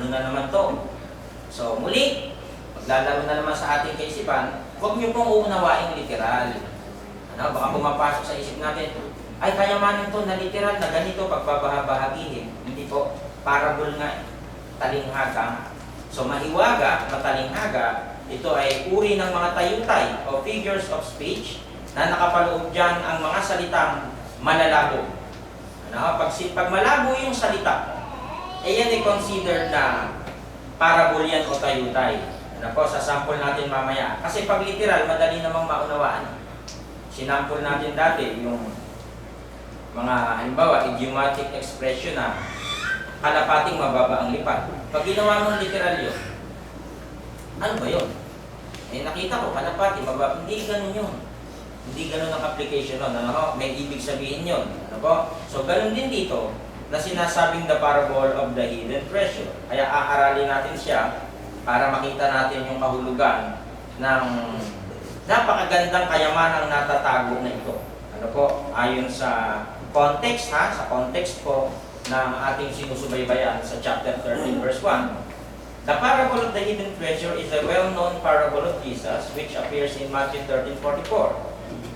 Ano na naman to? So, muli, maglalaro na naman sa ating kaisipan, huwag niyo pong uunawaing literal. Ano, baka pumapasok sa isip natin, ay kayamanan to na literal na ganito pagbabahagihin. Hindi po, parable nga, talinghaga. So, mahiwaga, matalinghaga, ito ay uri ng mga tayutay o figures of speech na nakapaloob dyan ang mga salitang malalabo. Ano, pag malabo yung salita, yan ay considered na parable yan o tayutay. Ano po, sa sample natin mamaya. Kasi pag literal, madali namang maunawaan. Sinampol natin dati yung mga, halimbawa, idiomatic expression na kalapating mababa ang lipat. Pag ginawa mong literal yun, ano ba yun? Eh nakita ko, kalapating mababa, hindi ganun yun. Hindi ganun ang application nun. Ano? May ibig sabihin yun. Ano po? So, ganun din dito na sinasabing the parable of the hidden treasure. Kaya aaralin natin siya para makita natin yung kahulugan ng napakagandang kayamanang natatago na ito. Ano po? Ayon sa context, sa context po ng ating sinusubaybayan sa chapter 13 verse 1. The parable of the hidden treasure is a well-known parable of Jesus which appears in Matthew 13:44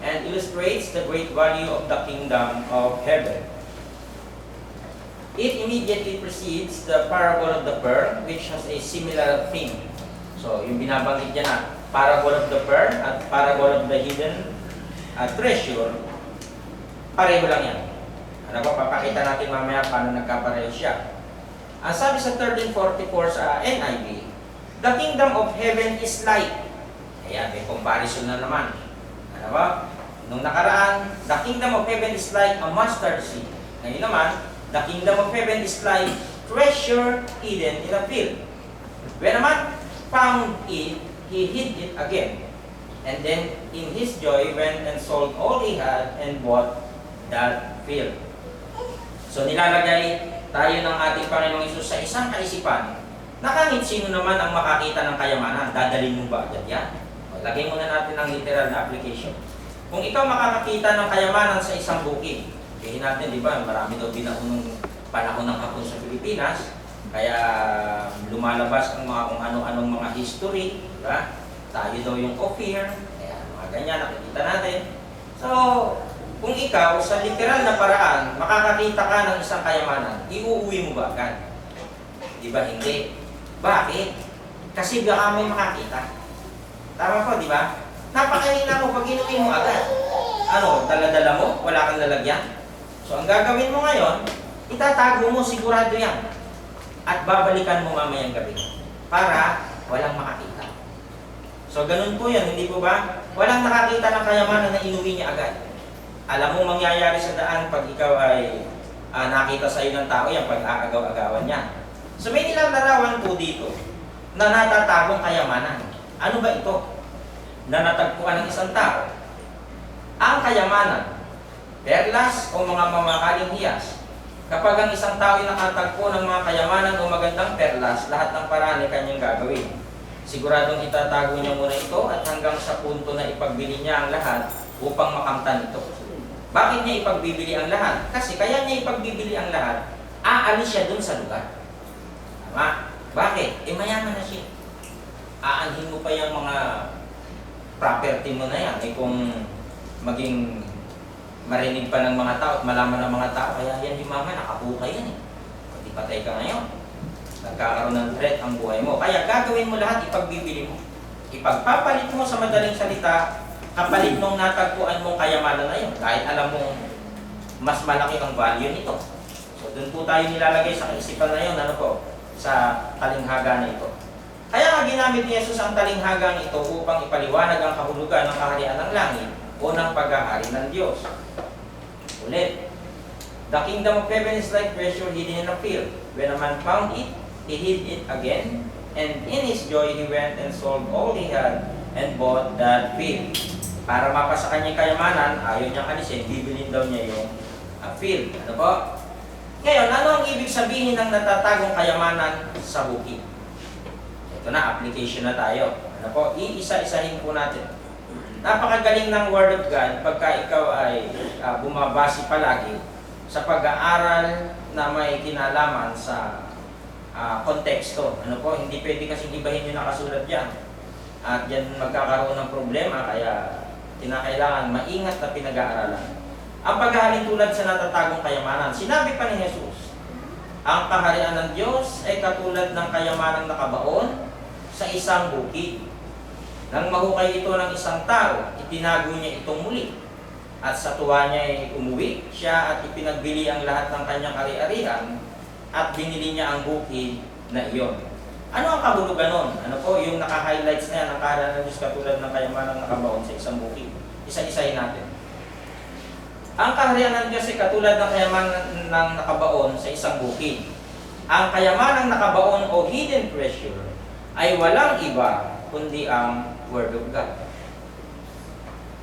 and illustrates the great value of the kingdom of heaven. It immediately precedes the parable of the pearl, which has a similar theme. So, yung binabanggit niya na parable of the pearl at parable of the hidden treasure, pareho lang yan. Ano ba, papakita natin mamaya paano nagkapareho siya. Ang sabi sa 1344 sa NIV, the kingdom of heaven is like. Ayan, may comparison na naman. Ano ba? Nung nakaraan, the kingdom of heaven is like a mustard seed. Ngayon naman, the kingdom of heaven is like treasure hidden in a field. When a man found it, he hid it again. And then, in his joy, went and sold all he had and bought that field. So, nilalagay tayo ng ating Panginoong Hesus sa isang kaisipan na kahit sino naman ang makakita ng kayamanan, dadalhin mo ba agad yan? O, lagay muna natin ang literal na application. Kung ikaw makakakita ng kayamanan sa isang bukid, sabihin natin, di ba, marami daw binaunong panahon ng hapon sa Pilipinas, kaya lumalabas ang mga kung ano-anong mga history, di ba? Tayo daw yung Ophir, kaya mga ganyan, nakikita natin. So, kung ikaw sa literal na paraan, makakakita ka ng isang kayamanan, iuuwi mo ba agad? Di ba hindi? Bakit? Kasi baka may makakita. Tama po, di ba? Napakaina mo pag inuwi mo agad. Ano, dala-dala mo? Wala kang lalagyan? So, ang gagawin mo ngayon, itatago mo, sigurado yan. At babalikan mo mamayang gabi para walang makakita. So, ganun po yan, hindi po ba? Walang nakakita ng kayamanan na inuwi niya agad. Alam mo mangyayari sa daan pag ikaw ay nakita sa iyo ng tao, yan pag-aagaw-agawan niya. So, may ilang larawan po dito na natatagong kayamanan. Ano ba ito? Na natagpuan ng isang tao. Ang kayamanan, perlas o mga mamakaling hiyas. Kapag ang isang tao ay nakatagpo ng mga kayamanan o magandang perlas, lahat ng paraan ay kanyang gagawin. Siguradong itatago niya muna ito at hanggang sa punto na ipagbili niya ang lahat upang makamtan ito. Bakit niya ipagbibili ang lahat? Kasi kaya niya ipagbibili ang lahat, aalis siya dun sa lugar. Tama? Bakit? Mayaman na siya. Aanhin mo pa yung mga property mo na yan. Kung maging marinig pa ng mga tao at malaman ng mga tao, kaya yan yung mama, nakabukay yan eh. Pati patay ka ngayon. Nagkakaroon ng threat ang buhay mo. Kaya gagawin mo lahat, ipagbibili mo. Ipagpapalit mo sa madaling salita, kapalit nung natagpuan mong kayamanan na yun. Dahil alam mong mas malaki ang value nito. So doon po tayo nilalagay sa kaisipan na yun, ano po, sa talinghaga na ito. Kaya nga ginamit ni Jesus ang talinghagang ito upang ipaliwanag ang kahulugan ng kaharian ng langit o ng pag-aari ng Diyos. Ulit, the kingdom of heaven is like treasure hidden in a field. When a man found it, he hid it again, and in his joy he went and sold all he had and bought that field. Para mapasa kanya kayamanan, ayaw niyang alisin, bibilin daw niya yung field. Ano po? Ngayon, ano ang ibig sabihin ng natatagong kayamanan sa bukid? Ito na, application na tayo. Ano po? Iisa-isahin po natin. Napakagaling ng Word of God pagka ikaw ay bumabase palagi sa pag-aaral na may kinalaman sa konteksto. Ano po, hindi pwede kasing ibahin yung nakasulat dyan. At yan magkakaroon ng problema, kaya kinakailangan maingat na pinag-aaralan. Ang paghahalin tulad sa natatagong kayamanan. Sinabi pa ni Jesus, ang kaharian ng Diyos ay katulad ng kayamanang nakabaon sa isang bukid. Nang mahukay ito ng isang tao, itinago niya itong muli. At sa tuwa niya ay umuwi siya at ipinagbili ang lahat ng kanyang ari-arian at binili niya ang bukid na iyon. Ano ang kahulugan nun? Ano po, yung naka-highlights na yan, ang kaharian ng Diyos katulad ng kayamanang nakabaon sa isang bukid. Isa-isahin natin. Ang kaharian ng Diyos ay katulad ng kayamanan ng nakabaon sa isang bukid. Ang kayamanang nakabaon o hidden treasure ay walang iba kundi ang Word of God.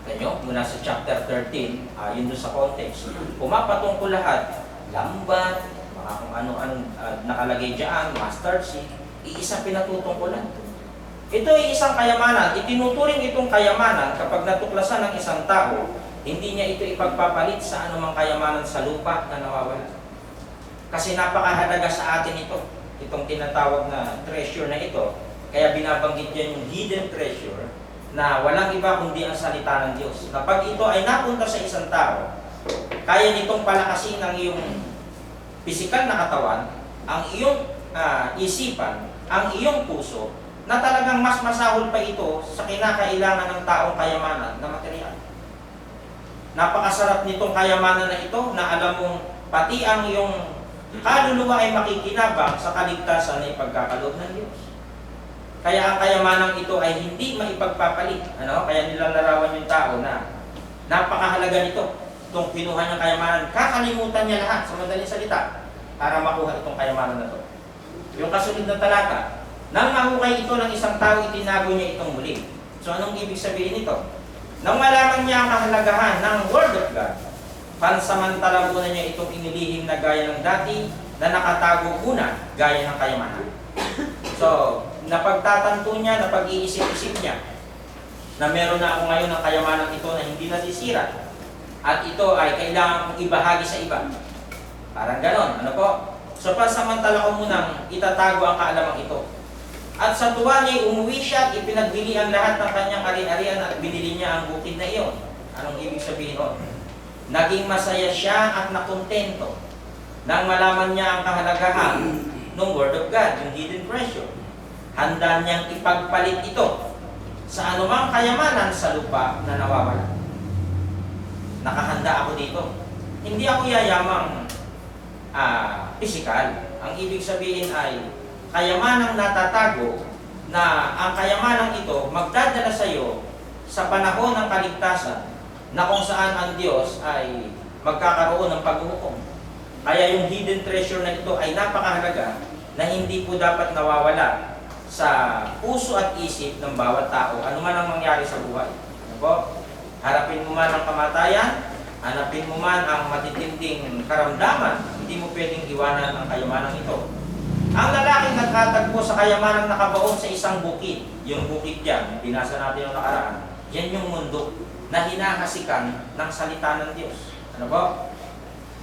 Kanyo, mula sa chapter 13, yun doon sa context, pumapatungkol lahat, lambat, mga kung ano-ano nakalagay dyan, mustard seed, iisang pinatutungkulan. Ito ay isang kayamanan. Itinuturing itong kayamanan kapag natuklasan ng isang tao, hindi niya ito ipagpapalit sa anumang kayamanan sa lupa na nawawala. Kasi napakahalaga sa atin ito, itong tinatawag na treasure na ito. Kaya binabanggit yan yung hidden treasure na walang iba kundi ang salita ng Diyos. Na pag ito ay napunta sa isang tao, kaya nitong palakasin ang iyong pisikal na katawan, ang iyong isipan, ang iyong puso, na talagang mas masahol pa ito sa kinakailangan ng taong kayamanan na material. Napakasarap nitong kayamanan na ito na alam mong pati ang iyong kaluluwa ay makikinabang sa kaligtasan na ipagkakaloob ng Diyos. Kaya ang kayamanang ito ay hindi maipagpapalit. Kaya nilalarawan yung tao na napakahalaga nito. Itong pinuha niyang kayamanan, kakalimutan niya lahat sa madaling salita para makuha itong kayamanan na ito. Yung kasunod na talata, nang mahukay ito ng isang tao, itinago niya itong muli. So anong ibig sabihin nito? Nang malaman niya ang kahalagahan ng Word of God, pansamantala muna niya itong inilihim na gaya ng dati na nakatago una gaya ng kayamanan. So, napagtatanto niya, napag-iisip-isip niya na meron na ako ngayon ng kayamanan ito na hindi nasisira at ito ay kailangan kong ibahagi sa iba. Parang ganon, ano po? So, pansamantala ko munang itatago ang kaalamang ito. At sa tuwa niya, umuwi siya at ipinagbili ang lahat ng kanyang ari-arian at binili niya ang bukid na iyon. Anong ibig sabihin nun? Naging masaya siya at nakontento nang malaman niya ang kahalagahan ng Word of God, yung hidden treasure. Handa niyang ipagpalit ito sa anumang kayamanan sa lupa na nawawala. Nakahanda ako dito. Hindi ako yayamang pisikal. Ang ibig sabihin ay kayamanang natatago na ang kayamanang ito magdadala sa iyo sa panahon ng kaligtasan na kung saan ang Diyos ay magkakaroon ng paghuhukom. Kaya yung hidden treasure na ito ay napakahalaga na hindi po dapat nawawala sa puso at isip ng bawat tao, ano man ang mangyari sa buhay. Ano po? Harapin mo man ang kamatayan, hanapin mo man ang matitinding karamdaman, hindi mo pwedeng iwanan ang kayamanang ito. Ang lalaking nagkatagpo sa kayamanang nakabaon sa isang bukid, yung bukid dyan, binasa natin yung nakaraan, yan yung mundo na hinahasikan ng salita ng Diyos. Ano po?